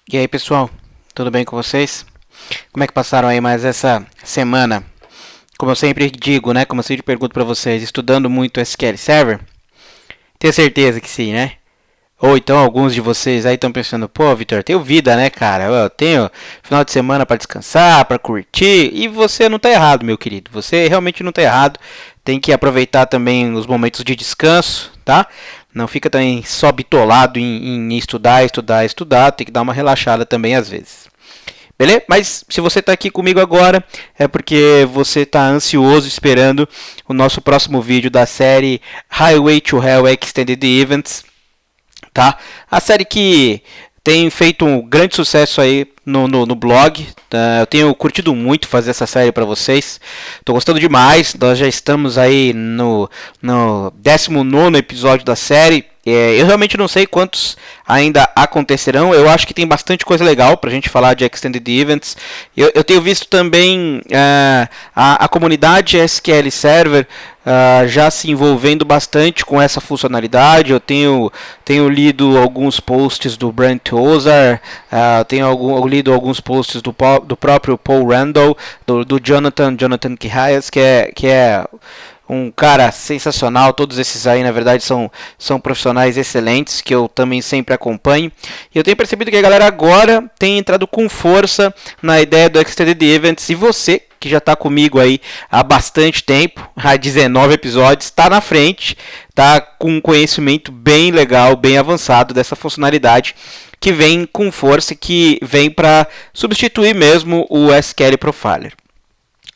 E aí, pessoal, tudo bem com vocês? Como é que passaram aí mais essa semana? Como eu sempre digo, né? Como eu sempre pergunto para vocês, estudando muito SQL Server? Tenho certeza que sim, né? Ou então alguns de vocês aí estão pensando, pô, Vitor, tenho vida, né, cara? Eu tenho final de semana para descansar, para curtir, e você não tá errado, meu querido. Você realmente não tá errado. Tem que aproveitar também os momentos de descanso, tá? Não fica também só bitolado em estudar, estudar, estudar. Tem que dar uma relaxada também às vezes. Beleza? Mas se você está aqui comigo agora, é porque você está ansioso esperando o nosso próximo vídeo da série Highway to Hell Extended Events, tá? A série que tem feito um grande sucesso aí no blog. Eu tenho curtido muito fazer essa série para vocês. Estou gostando demais. Nós já estamos aí no 19º episódio da série. Eu realmente não sei quantos ainda acontecerão. Eu acho que tem bastante coisa legal para a gente falar de Extended Events. Eu tenho visto também a comunidade SQL Server já se envolvendo bastante com essa funcionalidade. Eu tenho lido alguns posts do Brent Ozar, tenho lido alguns posts do próprio Paul Randall, do Jonathan Quijayas, que é um cara sensacional. Todos esses aí, na verdade, são profissionais excelentes que eu também sempre acompanho. E eu tenho percebido que a galera agora tem entrado com força na ideia do Extended Events. E você, que já está comigo aí há bastante tempo, há 19 episódios, está na frente, está com um conhecimento bem legal, bem avançado dessa funcionalidade que vem com força, que vem para substituir mesmo o SQL Profiler.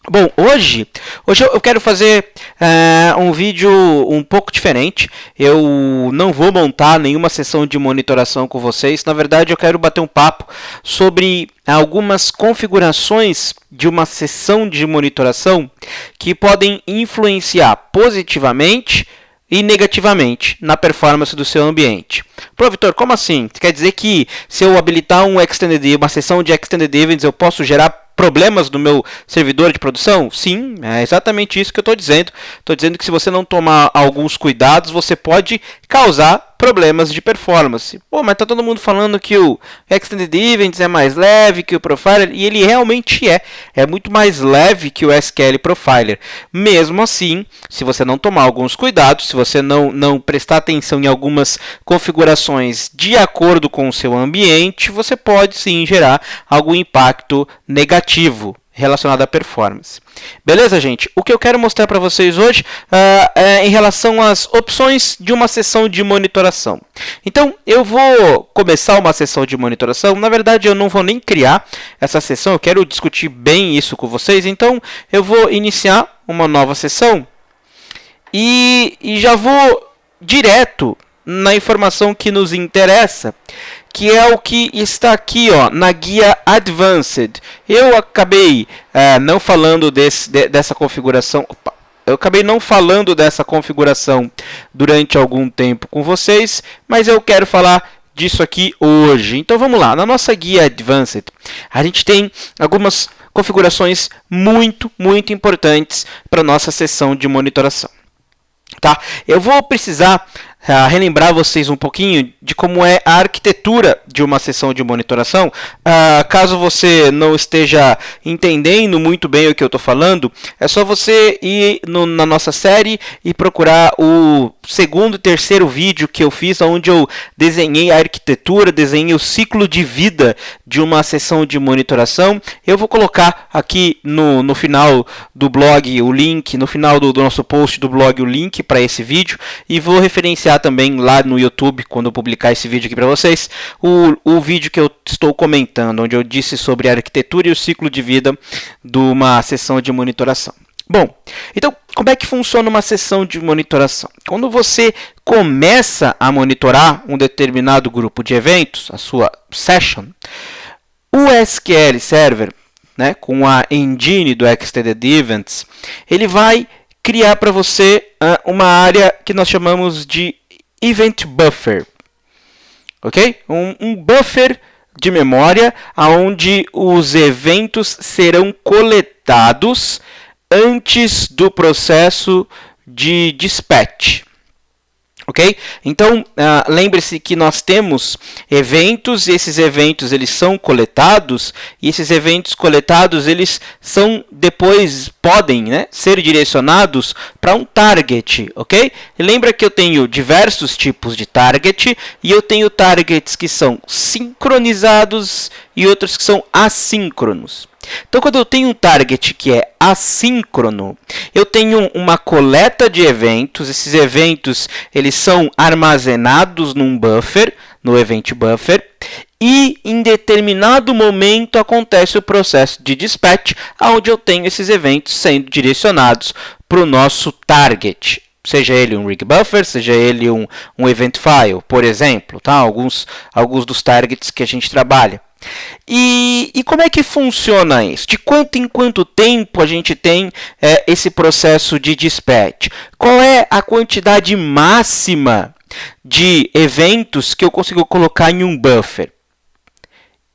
Bom, hoje eu quero fazer um vídeo um pouco diferente. Eu não vou montar nenhuma sessão de monitoração com vocês. Na verdade, eu quero bater um papo sobre algumas configurações de uma sessão de monitoração que podem influenciar positivamente e negativamente na performance do seu ambiente. Pô, Vitor, como assim? Quer dizer que se eu habilitar uma sessão de Extended Events, eu posso gerar problemas no meu servidor de produção? Sim, é exatamente isso que eu estou dizendo. Estou dizendo que se você não tomar alguns cuidados, você pode causar problemas de performance. Pô, mas tá todo mundo falando que o Extended Events é mais leve que o Profiler, e ele realmente é muito mais leve que o SQL Profiler. Mesmo assim, se você não tomar alguns cuidados, se você não prestar atenção em algumas configurações de acordo com o seu ambiente, você pode sim gerar algum impacto negativo relacionado à performance. Beleza, gente? O que eu quero mostrar para vocês hoje é em relação às opções de uma sessão de monitoração. Então, eu vou começar uma sessão de monitoração. Na verdade, eu não vou nem criar essa sessão. Eu quero discutir bem isso com vocês. Então, eu vou iniciar uma nova sessão e já vou direto na informação que nos interessa, que é o que está aqui, ó, na guia Advanced. Eu acabei não falando dessa configuração. Opa, eu acabei não falando dessa configuração durante algum tempo com vocês, mas eu quero falar disso aqui hoje. Então vamos lá. Na nossa guia Advanced, a gente tem algumas configurações muito importantes para nossa sessão de monitoração. Tá? Eu vou precisar relembrar vocês um pouquinho de como é a arquitetura de uma sessão de monitoração. Caso você não esteja entendendo muito bem o que eu estou falando, é só você ir na nossa série e procurar o segundo e terceiro vídeo que eu fiz, onde eu desenhei a arquitetura, desenhei o ciclo de vida de uma sessão de monitoração. Eu vou colocar aqui no final do blog o link, no final do nosso post do blog, o link para esse vídeo, e vou referenciar também lá no YouTube, quando eu publicar esse vídeo aqui para vocês, o vídeo que eu estou comentando, onde eu disse sobre a arquitetura e o ciclo de vida de uma sessão de monitoração. Bom, então, como é que funciona uma sessão de monitoração? Quando você começa a monitorar um determinado grupo de eventos, a sua session, o SQL Server, né, com a engine do Extended Events, ele vai criar para você uma área que nós chamamos de Event Buffer. Ok? Um buffer de memória onde os eventos serão coletados antes do processo de dispatch. Ok? Então, lembre-se que nós temos eventos, e esses eventos eles são coletados, e esses eventos coletados eles são depois, podem, né, ser direcionados para um target, ok? E lembra que eu tenho diversos tipos de target, e eu tenho targets que são sincronizados e outros que são assíncronos. Então, quando eu tenho um target que é assíncrono, eu tenho uma coleta de eventos. Esses eventos eles são armazenados num buffer, no event buffer, e em determinado momento acontece o processo de dispatch, onde eu tenho esses eventos sendo direcionados para o nosso target. Seja ele um rig buffer, seja ele um event file, por exemplo, tá? Alguns dos targets que a gente trabalha. E como é que funciona isso? De quanto em quanto tempo a gente tem esse processo de dispatch? Qual é a quantidade máxima de eventos que eu consigo colocar em um buffer?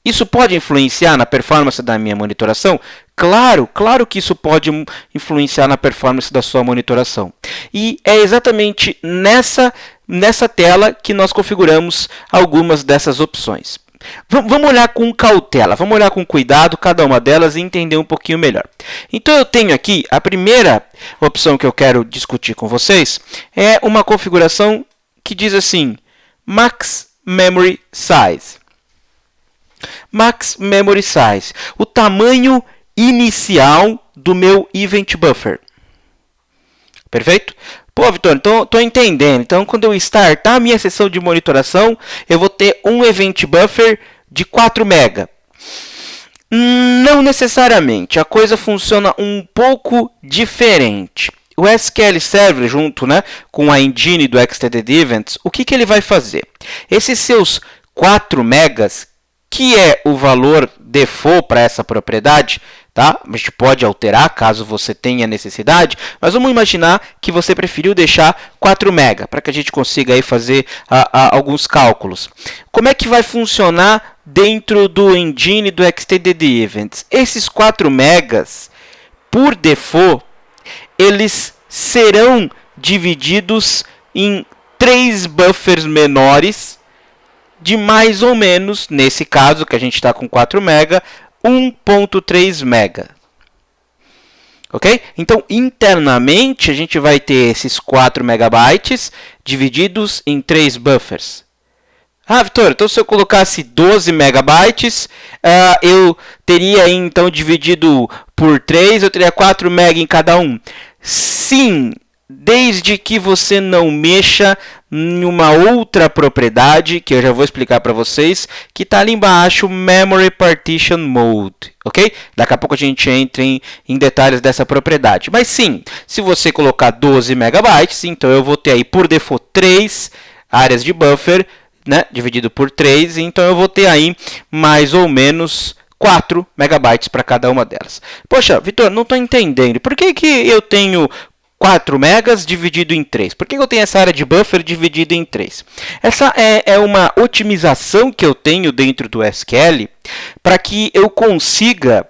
Isso pode influenciar na performance da minha monitoração? Claro que isso pode influenciar na performance da sua monitoração. E é exatamente nessa tela que nós configuramos algumas dessas opções. Vamos olhar com cautela, vamos olhar com cuidado cada uma delas e entender um pouquinho melhor. Então eu tenho aqui, a primeira opção que eu quero discutir com vocês é uma configuração que diz assim, Max Memory Size. Max Memory Size, o tamanho inicial do meu Event Buffer. Perfeito? Pô, Vitor, então estou entendendo. Então, quando eu startar a minha sessão de monitoração, eu vou ter um Event Buffer de 4 MB. Não necessariamente. A coisa funciona um pouco diferente. O SQL Server, junto, né, com a engine do Extended Events, o que ele vai fazer? Esses seus 4 megas, que é o valor default para essa propriedade, tá? A gente pode alterar caso você tenha necessidade, mas vamos imaginar que você preferiu deixar 4 MB para que a gente consiga aí fazer alguns cálculos. Como é que vai funcionar dentro do engine do Extended Events? Esses 4 megas, por default, eles serão divididos em 3 buffers menores de mais ou menos, nesse caso que a gente está com 4 MB, 1.3 MB. Ok? Então, internamente, a gente vai ter esses 4 MB divididos em 3 buffers. Ah, Vitor, então se eu colocasse 12 MB, eu teria então dividido por 3, eu teria 4 MB em cada um. Sim, desde que você não mexa em uma outra propriedade, que eu já vou explicar para vocês, que está ali embaixo, Memory Partition Mode, ok? Daqui a pouco a gente entra em detalhes dessa propriedade. Mas sim, se você colocar 12 MB, então eu vou ter aí por default 3 áreas de buffer, né, dividido por 3, então eu vou ter aí mais ou menos 4 MB para cada uma delas. Poxa, Vitor, não estou entendendo. Por que eu tenho 4 megas dividido em 3. Por que eu tenho essa área de buffer dividida em 3? Essa é uma otimização que eu tenho dentro do SQL para que eu consiga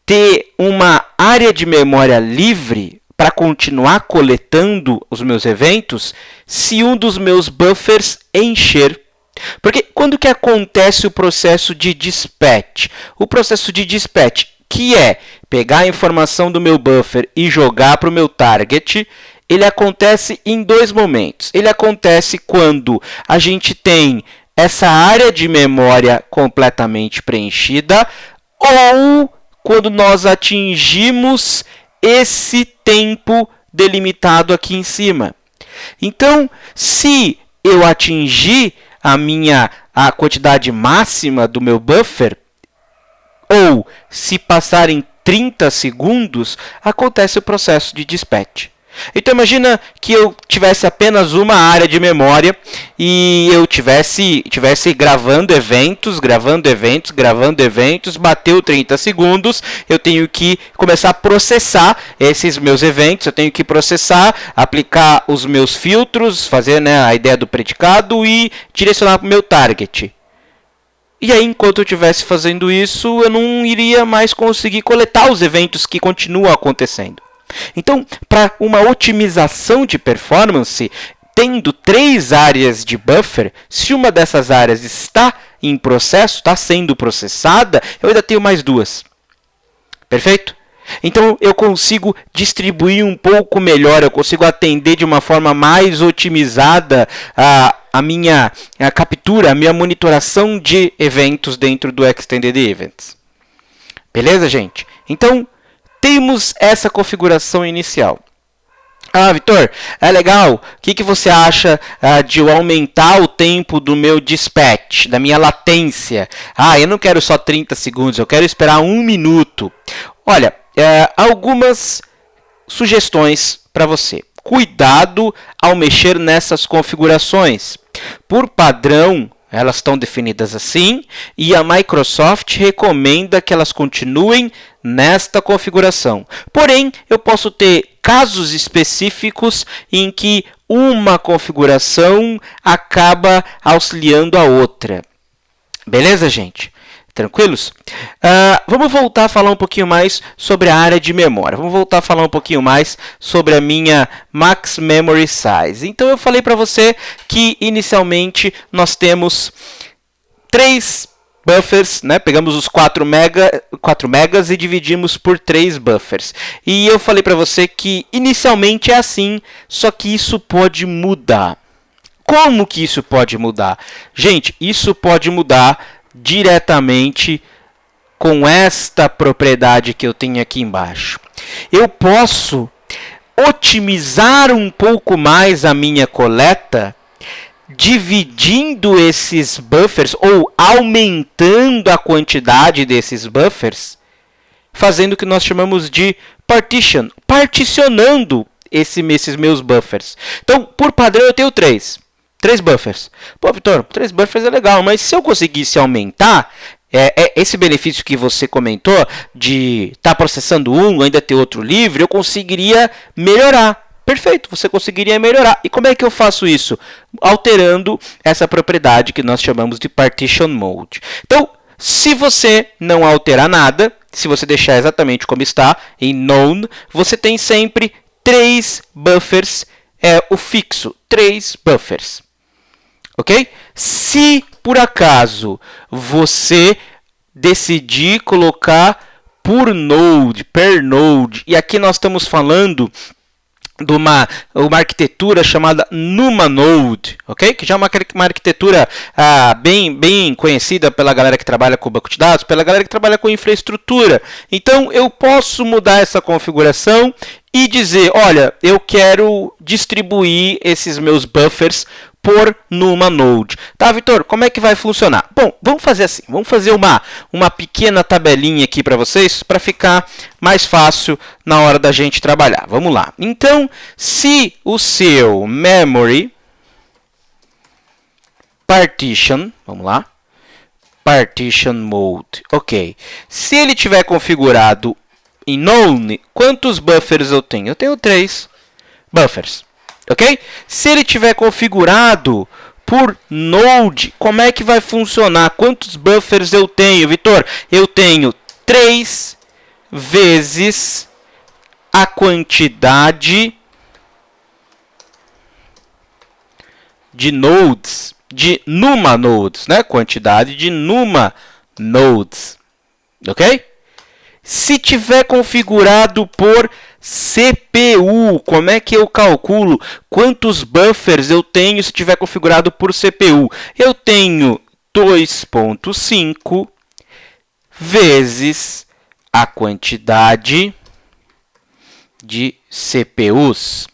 ter uma área de memória livre para continuar coletando os meus eventos se um dos meus buffers encher. Porque quando que acontece o processo de dispatch? O processo de dispatch, que é pegar a informação do meu buffer e jogar para o meu target, ele acontece em 2 momentos. Ele acontece quando a gente tem essa área de memória completamente preenchida ou quando nós atingimos esse tempo delimitado aqui em cima. Então, se eu atingir a quantidade máxima do meu buffer, ou se passarem 30 segundos, acontece o processo de dispatch. Então imagina que eu tivesse apenas uma área de memória e eu tivesse gravando eventos, bateu 30 segundos, eu tenho que começar a processar esses meus eventos, eu tenho que processar, aplicar os meus filtros, fazer, né, a ideia do predicado e direcionar para o meu target. E aí, enquanto eu estivesse fazendo isso, eu não iria mais conseguir coletar os eventos que continuam acontecendo. Então, para uma otimização de performance, tendo 3 áreas de buffer, se uma dessas áreas está em processo, está sendo processada, eu ainda tenho mais 2. Perfeito? Então, eu consigo distribuir um pouco melhor, eu consigo atender de uma forma mais otimizada a minha captura, a minha monitoração de eventos dentro do Extended Events. Beleza, gente? Então, temos essa configuração inicial. Vitor, é legal. O que você acha de eu aumentar o tempo do meu dispatch, da minha latência? Eu não quero só 30 segundos, eu quero esperar 1 minuto. Olha, algumas sugestões para você. Cuidado ao mexer nessas configurações. Por padrão, elas estão definidas assim e a Microsoft recomenda que elas continuem nesta configuração. Porém, eu posso ter casos específicos em que uma configuração acaba auxiliando a outra. Beleza, gente? Tranquilos? Vamos voltar a falar um pouquinho mais sobre a área de memória. Vamos voltar a falar um pouquinho mais sobre a minha Max Memory Size. Então, eu falei para você que, inicialmente, nós temos 3 buffers, né? Pegamos os 4 megas e dividimos por 3 buffers. E eu falei para você que, inicialmente, é assim, só que isso pode mudar. Como que isso pode mudar? Gente, isso pode mudar diretamente com esta propriedade que eu tenho aqui embaixo. Eu posso otimizar um pouco mais a minha coleta dividindo esses buffers ou aumentando a quantidade desses buffers, fazendo o que nós chamamos de particionando esses meus buffers. Então, por padrão, eu tenho 3 buffers. Pô, Vitor, 3 buffers é legal, mas se eu conseguisse aumentar, esse benefício que você comentou de estar processando um, ainda ter outro livre, eu conseguiria melhorar. Perfeito, você conseguiria melhorar. E como é que eu faço isso? Alterando essa propriedade que nós chamamos de Partition Mode. Então, se você não alterar nada, se você deixar exatamente como está, em None, você tem sempre 3 buffers, o fixo, 3 buffers. Ok? Se por acaso você decidir colocar per node, e aqui nós estamos falando de uma arquitetura chamada NUMA Node, ok? Que já é uma arquitetura bem conhecida pela galera que trabalha com banco de dados, pela galera que trabalha com infraestrutura. Então, eu posso mudar essa configuração e dizer, olha, eu quero distribuir esses meus buffers por NUMA Node. Tá, Vitor? Como é que vai funcionar? Bom, vamos fazer assim. Vamos fazer uma pequena tabelinha aqui para vocês, para ficar mais fácil na hora da gente trabalhar. Vamos lá. Então, se o seu memory partition, vamos lá, partition mode, ok. Se ele tiver configurado em None, quantos buffers eu tenho? Eu tenho 3 buffers. Ok? Se ele tiver configurado por Node, como é que vai funcionar? Quantos buffers eu tenho, Vitor? Eu tenho 3 vezes a quantidade de nodes, de NUMA nodes, né? Quantidade de NUMA nodes. Ok? Se tiver configurado por CPU, como é que eu calculo quantos buffers eu tenho se tiver configurado por CPU? Eu tenho 2.5 vezes a quantidade de CPUs.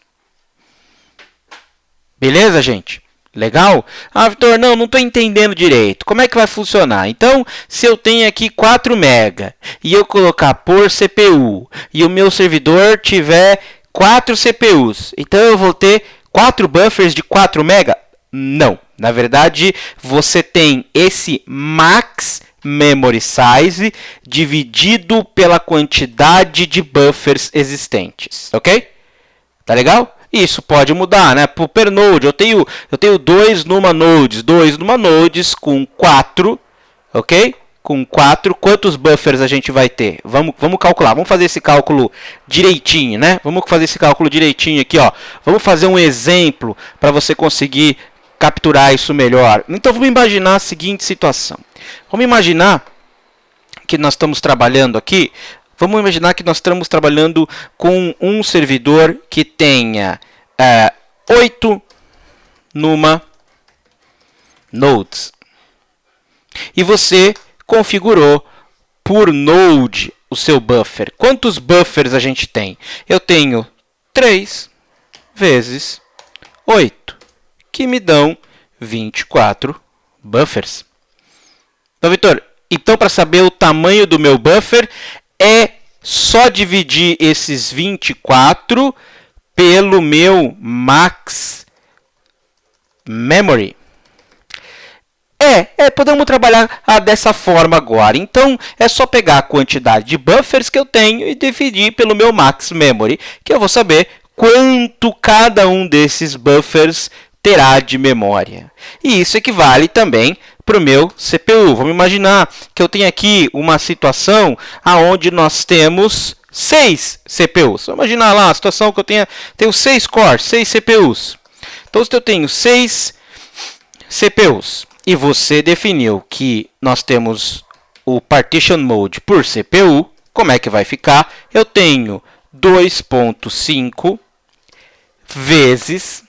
Beleza, gente? Legal? Vitor, não estou entendendo direito. Como é que vai funcionar? Então, se eu tenho aqui 4 MB e eu colocar por CPU e o meu servidor tiver 4 CPUs, então eu vou ter 4 buffers de 4 MB? Não. Na verdade, você tem esse max memory size dividido pela quantidade de buffers existentes. Ok? Tá legal? Isso pode mudar, né? Per node, eu tenho 2 NUMA nodes com 4, ok? com 4, quantos buffers a gente vai ter? Vamos calcular, vamos fazer esse cálculo direitinho, né? Vamos fazer esse cálculo direitinho aqui, ó. Vamos fazer um exemplo para você conseguir capturar isso melhor. Então, vamos imaginar a seguinte situação. Vamos imaginar que nós estamos trabalhando aqui, vamos imaginar que nós estamos trabalhando com um servidor que tenha 8 numa nodes. E você configurou por node o seu buffer. Quantos buffers a gente tem? Eu tenho 3 vezes 8, que me dão 24 buffers. Então, Vitor, então para saber o tamanho do meu buffer, é só dividir esses 24 pelo meu max memory. Podemos trabalhar dessa forma agora. Então, é só pegar a quantidade de buffers que eu tenho e dividir pelo meu max memory, que eu vou saber quanto cada um desses buffers terá de memória. E isso equivale também para o meu CPU. Vamos imaginar que eu tenho aqui uma situação onde nós temos 6 CPUs. Vamos imaginar lá a situação que eu tenho 6 cores, 6 CPUs. Então, se eu tenho 6 CPUs e você definiu que nós temos o partition mode por CPU, como é que vai ficar? Eu tenho 2.5 vezes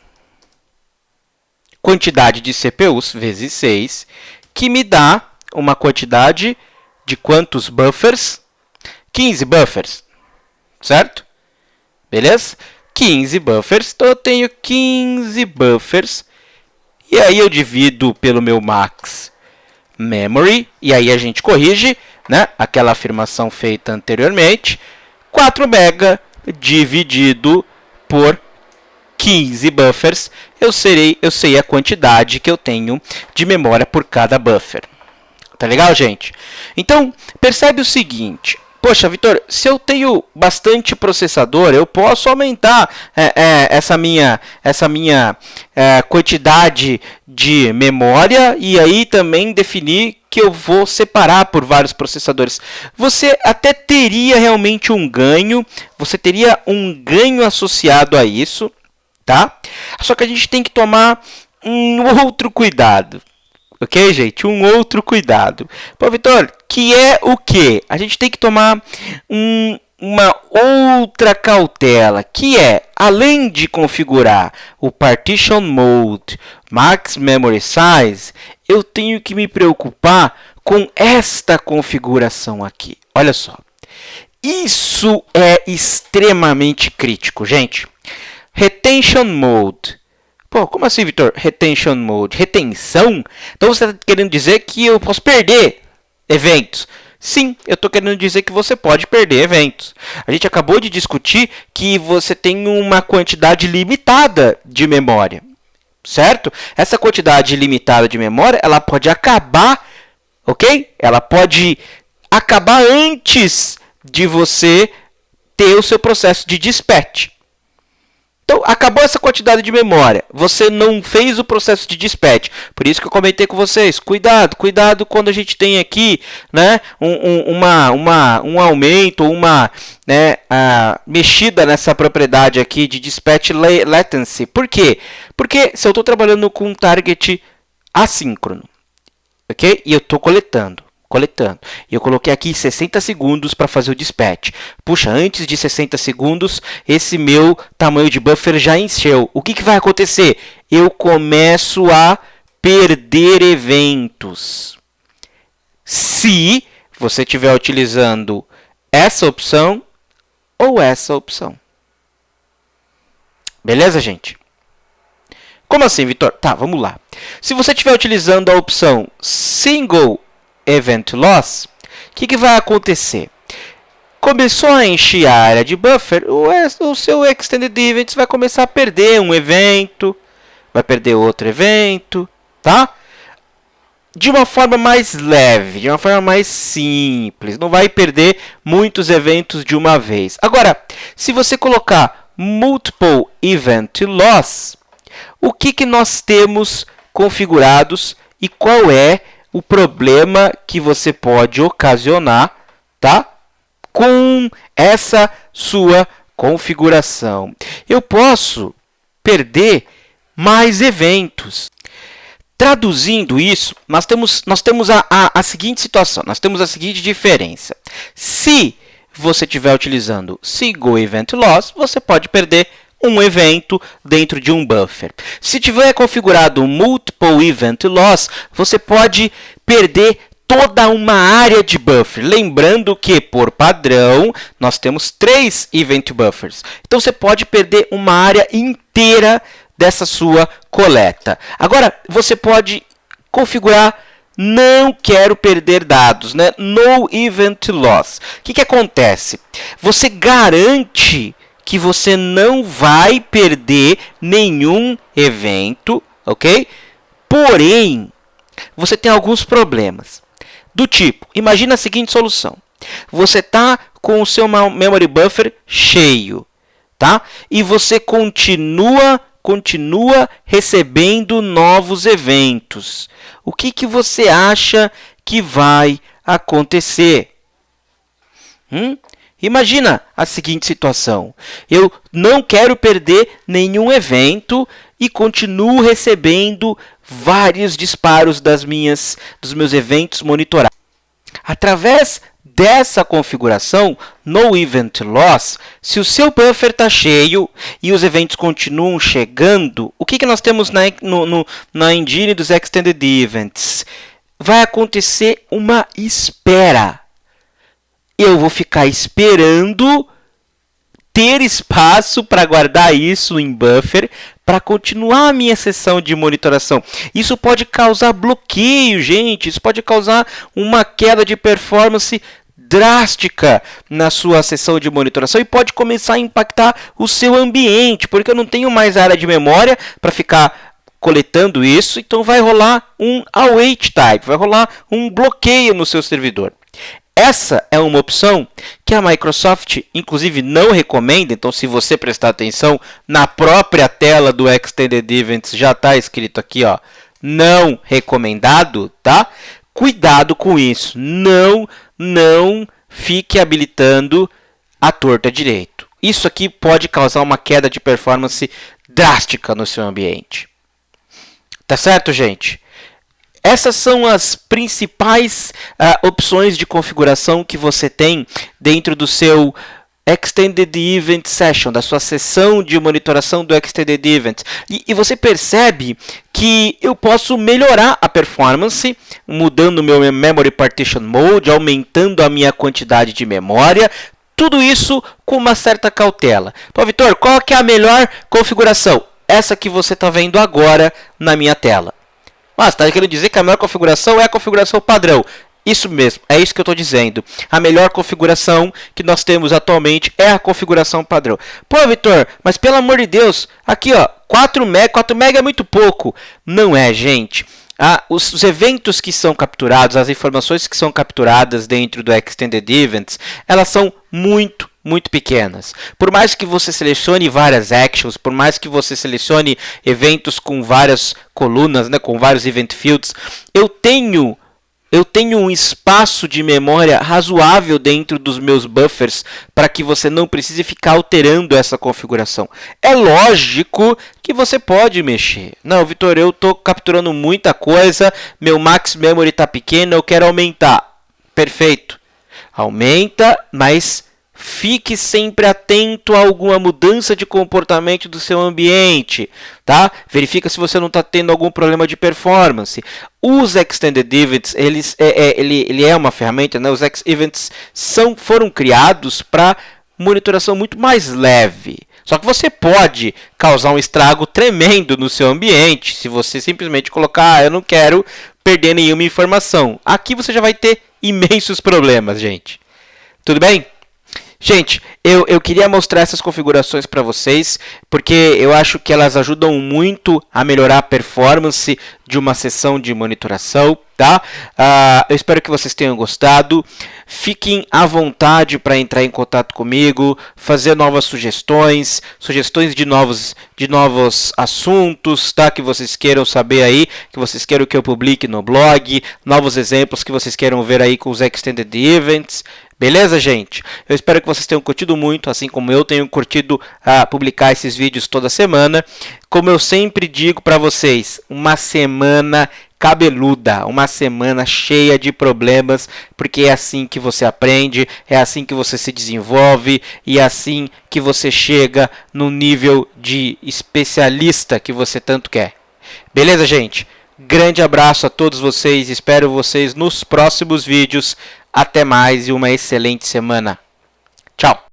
quantidade de CPUs vezes 6, que me dá uma quantidade de quantos buffers? 15 buffers, certo? Beleza? 15 buffers, então eu tenho 15 buffers, e aí eu divido pelo meu max memory, e aí a gente corrige, né, aquela afirmação feita anteriormente, 4 MB dividido por 15 buffers, eu sei a quantidade que eu tenho de memória por cada buffer. Tá legal, gente? Então, percebe o seguinte. Poxa, Vitor, se eu tenho bastante processador, eu posso aumentar essa minha quantidade de memória e aí também definir que eu vou separar por vários processadores. Você até teria realmente um ganho, você teria um ganho associado a isso, tá? Só que a gente tem que tomar um outro cuidado. Ok, gente? Um outro cuidado. Pô, Vitor, que é o quê? A gente tem que tomar uma outra cautela, que é, além de configurar o Partition Mode, Max Memory Size, eu tenho que me preocupar com esta configuração aqui. Olha só. Isso é extremamente crítico, gente. Retention Mode. Pô, como assim, Vitor? Retention Mode. Retenção? Então você está querendo dizer que eu posso perder eventos? Sim, eu estou querendo dizer que você pode perder eventos. A gente acabou de discutir que você tem uma quantidade limitada de memória, certo? Essa quantidade limitada de memória, ela pode acabar, ok? Ela pode acabar antes de você ter o seu processo de dispatch. Então, acabou essa quantidade de memória, você não fez o processo de dispatch. Por isso que eu comentei com vocês, cuidado quando a gente tem aqui, né, um aumento, uma mexida nessa propriedade aqui de dispatch latency. Por quê? Porque se eu estou trabalhando com um target assíncrono, ok? E eu estou coletando. E eu coloquei aqui 60 segundos para fazer o dispatch. Puxa, antes de 60 segundos, esse meu tamanho de buffer já encheu. O que vai acontecer? Eu começo a perder eventos. Se você estiver utilizando essa opção ou essa opção. Beleza, gente? Como assim, Vitor? Tá, vamos lá. Se você estiver utilizando a opção Single Event Loss, o que vai acontecer? Começou a encher a área de buffer, o seu Extended Events vai começar a perder um evento, vai perder outro evento, tá? De uma forma mais leve, de uma forma mais simples, não vai perder muitos eventos de uma vez. Agora, se você colocar Multiple Event Loss, o que nós temos configurados e qual é o problema que você pode ocasionar, tá? Com essa sua configuração. Eu posso perder mais eventos. Traduzindo isso, nós temos a seguinte situação, nós temos a seguinte diferença. Se você estiver utilizando Single Event Loss, você pode perder um evento dentro de um buffer. Se tiver configurado Multiple Event Loss, você pode perder toda uma área de buffer. Lembrando que, por padrão, nós temos 3 Event Buffers. Então, você pode perder uma área inteira dessa sua coleta. Agora, você pode configurar não quero perder dados, né? No Event Loss. O que acontece? Você garante que você não vai perder nenhum evento, ok? Porém, você tem alguns problemas. Do tipo, imagina a seguinte solução. Você está com o seu memory buffer cheio, tá? E você continua recebendo novos eventos. O que você acha que vai acontecer? Imagina a seguinte situação. Eu não quero perder nenhum evento e continuo recebendo vários disparos dos meus eventos monitorados. Através dessa configuração, No Event Loss, se o seu buffer está cheio e os eventos continuam chegando, o que nós temos na engine dos Extended Events? Vai acontecer uma espera. Eu vou ficar esperando ter espaço para guardar isso em buffer para continuar a minha sessão de monitoração. Isso pode causar bloqueio, gente. Isso pode causar uma queda de performance drástica na sua sessão de monitoração e pode começar a impactar o seu ambiente, porque eu não tenho mais área de memória para ficar coletando isso, então vai rolar um await type, vai rolar um bloqueio no seu servidor. Essa é uma opção que a Microsoft, inclusive, não recomenda. Então, se você prestar atenção, na própria tela do Extended Events já está escrito aqui, ó, não recomendado, tá? Cuidado com isso. Não fique habilitando à torta direito. Isso aqui pode causar uma queda de performance drástica no seu ambiente. Tá certo, gente? Essas são as principais opções de configuração que você tem dentro do seu Extended Event Session, da sua sessão de monitoração do Extended Event. E você percebe que eu posso melhorar a performance, mudando o meu Memory Partition Mode, aumentando a minha quantidade de memória, tudo isso com uma certa cautela. Pô, Vitor, qual que é a melhor configuração? Essa que você está vendo agora na minha tela. Mas está querendo dizer que a melhor configuração é a configuração padrão. Isso mesmo, é isso que eu estou dizendo. A melhor configuração que nós temos atualmente é a configuração padrão. Pô, Vitor, mas pelo amor de Deus, aqui ó, 4 MB é muito pouco. Não é, gente. Os eventos que são capturados, as informações que são capturadas dentro do Extended Events, elas são muito pequenas. Por mais que você selecione várias actions, por mais que você selecione eventos com várias colunas, né, com vários event fields, eu tenho um espaço de memória razoável dentro dos meus buffers para que você não precise ficar alterando essa configuração. É lógico que você pode mexer. Não, Vitor, eu estou capturando muita coisa, meu max memory está pequeno, eu quero aumentar. Perfeito. Aumenta, mas fique sempre atento a alguma mudança de comportamento do seu ambiente, tá? Verifica se você não está tendo algum problema de performance. Os Extended Events, ele é uma ferramenta, né? Os Events foram criados para monitoração muito mais leve. Só que você pode causar um estrago tremendo no seu ambiente se você simplesmente colocar, eu não quero perder nenhuma informação. Aqui você já vai ter imensos problemas, gente. Tudo bem? Gente, eu queria mostrar essas configurações para vocês, porque eu acho que elas ajudam muito a melhorar a performance de uma sessão de monitoração, tá? Eu espero que vocês tenham gostado. Fiquem à vontade para entrar em contato comigo, fazer novas sugestões de novos assuntos, tá? Que vocês queiram saber aí, que vocês queiram que eu publique no blog, novos exemplos que vocês queiram ver aí com os Extended Events. Beleza, gente? Eu espero que vocês tenham curtido muito, assim como eu tenho curtido publicar esses vídeos toda semana. Como eu sempre digo para vocês, uma semana cabeluda, uma semana cheia de problemas, porque é assim que você aprende, é assim que você se desenvolve e é assim que você chega no nível de especialista que você tanto quer. Beleza, gente? Grande abraço a todos vocês, espero vocês nos próximos vídeos. Até mais e uma excelente semana. Tchau!